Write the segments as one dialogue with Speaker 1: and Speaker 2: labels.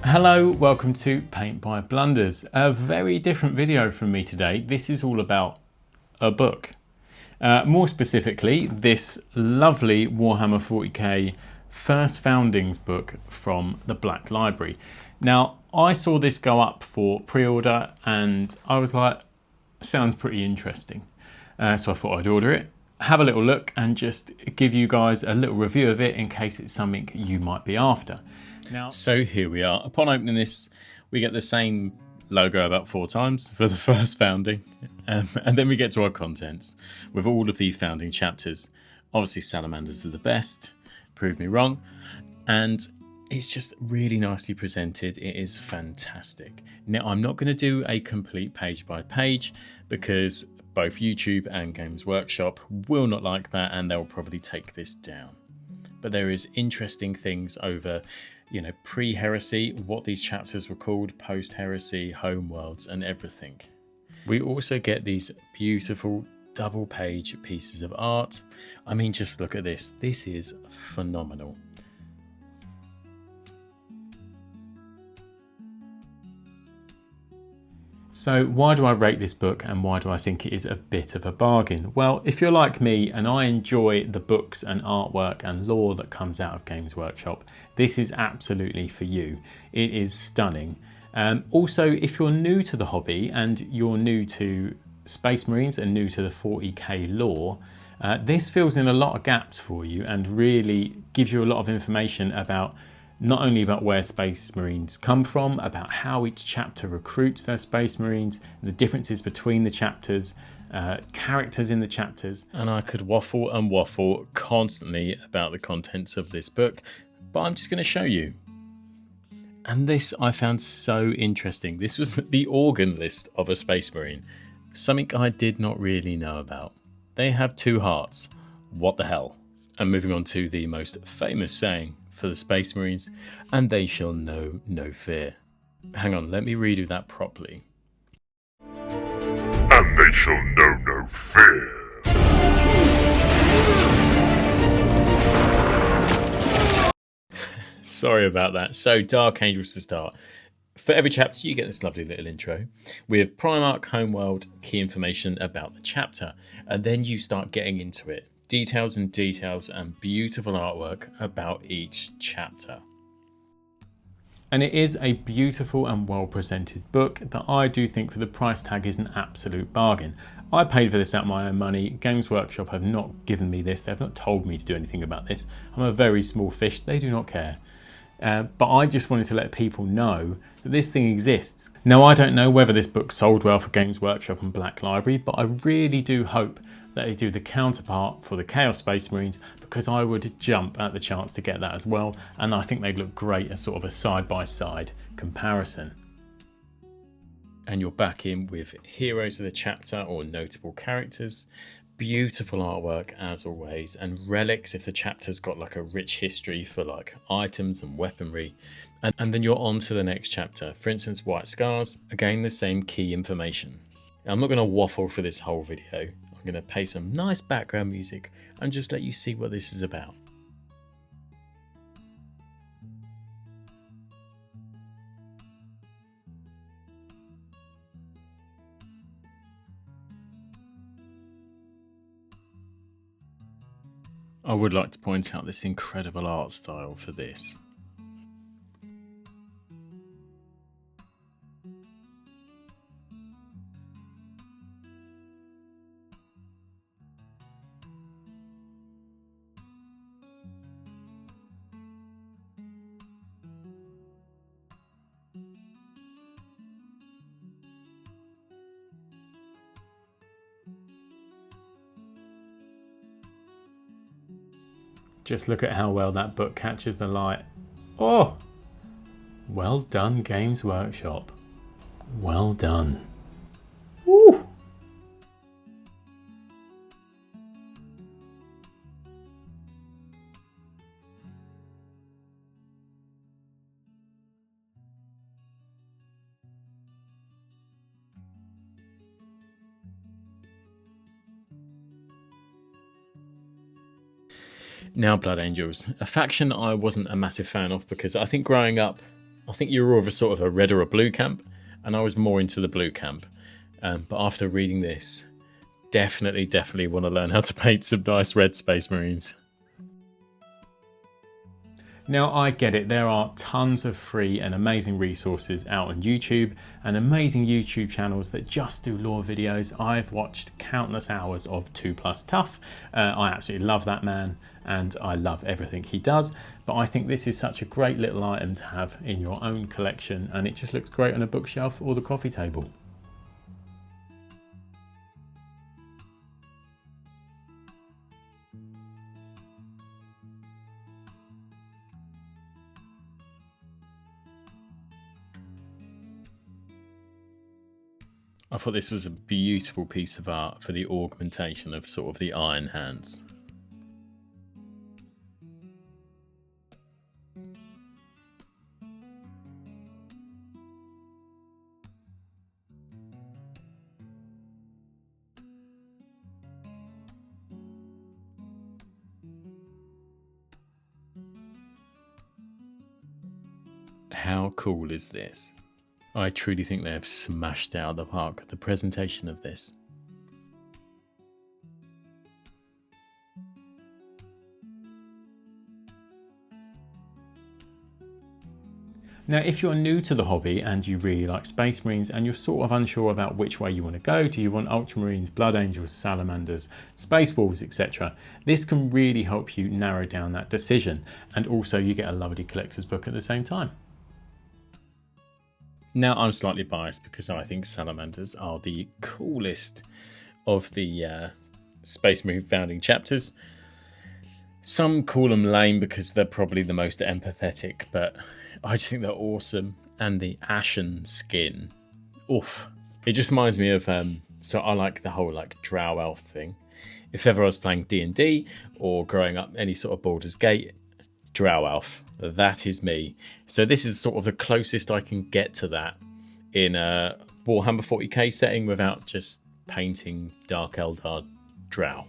Speaker 1: Hello, welcome to Paint by Blunders. A very different video from me today. This is all about a book. More specifically, this lovely Warhammer 40k First Foundings book from the Black Library. Now, I saw this go up for pre-order and I was like, sounds pretty interesting. So I thought I'd order it, have a little look and just give you guys a little review of it in case it's something you might be after. Now, so here we are. Upon opening this, we get the same logo about 4 times for the first founding. And then we get to our contents with all of the founding chapters. Obviously, salamanders are the best. Prove me wrong. And it's just really nicely presented. It is fantastic. Now, I'm not going to do a complete page by page because both YouTube and Games Workshop will not like that and they'll probably take this down. But there is interesting things over, you know, pre-heresy, what these chapters were called, post-heresy, homeworlds and everything. We also get these beautiful double page pieces of art. I mean, just look at this. This is phenomenal. So why do I rate this book and why do I think it is a bit of a bargain? Well, if you're like me and I enjoy the books and artwork and lore that comes out of Games Workshop, this is absolutely for you. It is stunning. Also, if you're new to the hobby and you're new to Space Marines and new to the 40k lore, this fills in a lot of gaps for you and really gives you a lot of information about not only about where Space Marines come from, about how each chapter recruits their Space Marines, the differences between the chapters, characters in the chapters. And I could waffle and waffle constantly about the contents of this book, but I'm just going to show you. And this I found so interesting. This was the organ list of a Space Marine, something I did not really know about. They have 2 hearts. What the hell? And moving on to the most famous saying for the Space Marines, and they shall know no fear. Hang on, let me redo that properly.
Speaker 2: And they shall know no fear.
Speaker 1: Sorry about that. So, Dark Angels to start. For every chapter, you get this lovely little intro with Primarch, Homeworld, key information about the chapter, and then you start getting into it. Details and details and beautiful artwork about each chapter. And it is a beautiful and well presented book that I do think for the price tag is an absolute bargain. I paid for this out of my own money. Games Workshop have not given me this. They have not told me to do anything about this. I'm a very small fish. They do not care. But I just wanted to let people know that this thing exists. Now, I don't know whether this book sold well for Games Workshop and Black Library, but I really do hope that they do the counterpart for the Chaos Space Marines because I would jump at the chance to get that as well, and I think they'd look great as sort of a side-by-side comparison. And you're back in with heroes of the chapter or notable characters, beautiful artwork as always, and relics if the chapter's got like a rich history for like items and weaponry. And then you're on to the next chapter. For instance, White Scars, again the same key information. Now, I'm not going to waffle for this whole video. I'm going to play some nice background music and just let you see what this is about. I would like to point out this incredible art style for this. Just look at how well that book catches the light. Oh! Well done, Games Workshop. Well done. Woo! Now, Blood Angels, a faction I wasn't a massive fan of because I think growing up I think you were of a sort of a red or a blue camp, and I was more into the blue camp. But after reading this, definitely want to learn how to paint some nice red Space Marines. Now, I get it, there are tons of free and amazing resources out on YouTube and amazing YouTube channels that just do lore videos. I've watched countless hours of 2+ Tough. I absolutely love that man and I love everything he does. But I think this is such a great little item to have in your own collection, and it just looks great on a bookshelf or the coffee table. I thought this was a beautiful piece of art for the augmentation of sort of the iron hands. How cool is this? I truly think they have smashed it out of the park, the presentation of this. Now, if you're new to the hobby and you really like Space Marines and you're sort of unsure about which way you want to go, do you want Ultramarines, Blood Angels, Salamanders, Space Wolves, etc., this can really help you narrow down that decision, and also you get a lovely collector's book at the same time. Now, I'm slightly biased because I think Salamanders are the coolest of the Space Marine founding chapters. Some call them lame because they're probably the most empathetic, but I just think they're awesome. And the ashen skin, oof. It just reminds me of, so I like the whole like drow elf thing. If ever I was playing D&D or growing up any sort of Baldur's Gate, drow elf, that is me. So this is sort of the closest I can get to that in a Warhammer 40k setting without just painting Dark Eldar drow.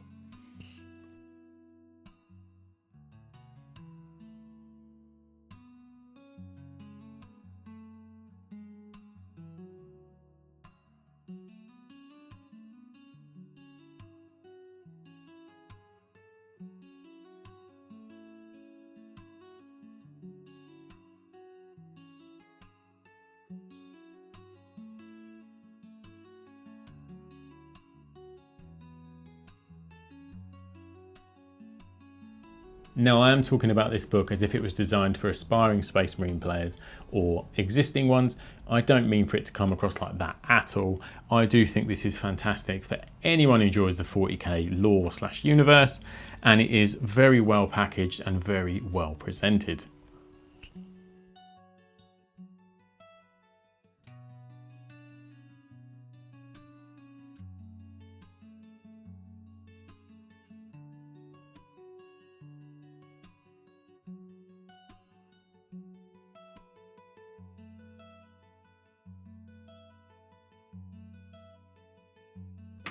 Speaker 1: Now, I am talking about this book as if it was designed for aspiring Space Marine players or existing ones. I don't mean for it to come across like that at all. I do think this is fantastic for anyone who enjoys the 40k lore/universe, and it is very well packaged and very well presented.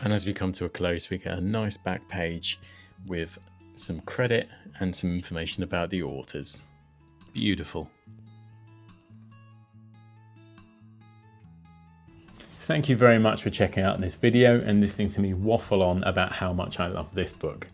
Speaker 1: And as we come to a close, we get a nice back page with some credit and some information about the authors. Beautiful. Thank you very much for checking out this video and listening to me waffle on about how much I love this book.